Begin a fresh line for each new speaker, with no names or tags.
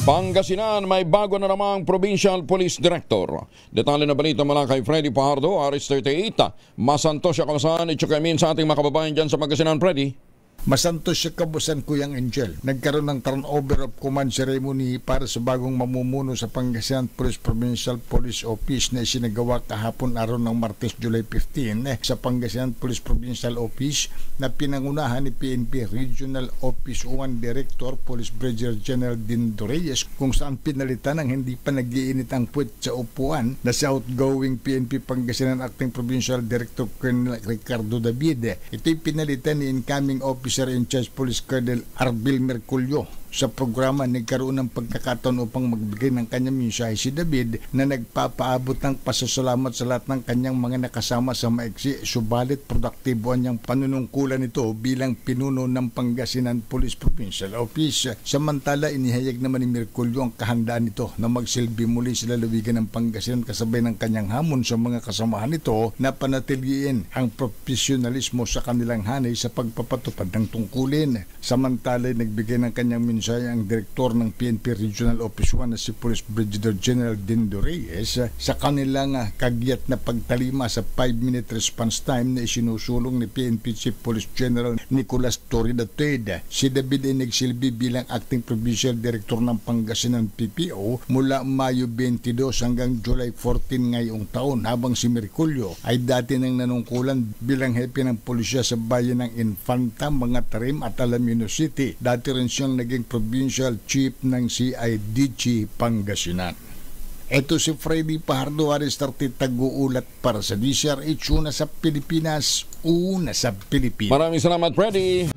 Pangasinan, may bago na namang Provincial Police Director. Detalye na balita mula kay Freddy Pajardo, Aris 38. Masanto siya kabasan, itsukamin sa ating mga kababayan dyan sa Pangasinan, Freddy.
Masantos siya kabusan Kuyang Angel. Nagkaroon ng turnover of command ceremony para sa bagong mamumuno sa Pangasinan Police Provincial Police Office na isinagawa kahapon araw ng Martes, July 15 sa Pangasinan Police Provincial Office na pinangunahan ni PNP Regional Office 1 Director Police Brigadier General Dindo Reyes, kung saan pinalitan ng hindi pa nag-iinit ang puwet sa upuan na si outgoing PNP Pangasinan Acting Provincial Director Colonel Ricardo David. Ito'y pinalitan ni incoming Officer in Charge Police Colonel Arbil Merculio. Sa programa, nagkaroon ng pagkakataon upang magbigay ng kanyang mensahe si David na nagpapaabot ng pasasalamat sa lahat ng kanyang mga nakasama sa maiksi, subalit produktibo ang niyang panunungkulan nito bilang pinuno ng Pangasinan Police Provincial Office. Samantala, inihayag naman ni Merculio ang kahandaan nito na magsilbi muli sa lalawigan ng Pangasinan kasabay ng kanyang hamon sa mga kasamahan nito na panatiliin ang profesionalismo sa kanilang hanay sa pagpapatupad ng tungkulin. Samantala, nagbigay ng kanyang mensahe ang direktor ng PNP Regional Office 1 na si Police Brigadier General Dindo Reyes sa kanilang kagyat na pagtalima sa 5-minute response time na isinusulong ni PNP Chief Police General Nicolas Torida III. Si David ay nagsilbi bilang Acting Provincial Director ng Pangasinan PPO mula Mayo 22 hanggang July 14 ngayong taon, habang si Merculio ay dati nang nanungkulan bilang hepe ng pulisya sa bayan ng Infanta, Mga Tarim at Alaminos City. Dati rin siyang naging Provincial Chief ng CIDG Pangasinan. Ito si Freddy Pajardo, Aris 30, taguulat para sa DCRH, una sa Pilipinas, una sa Pilipinas.
Maraming salamat, Freddy.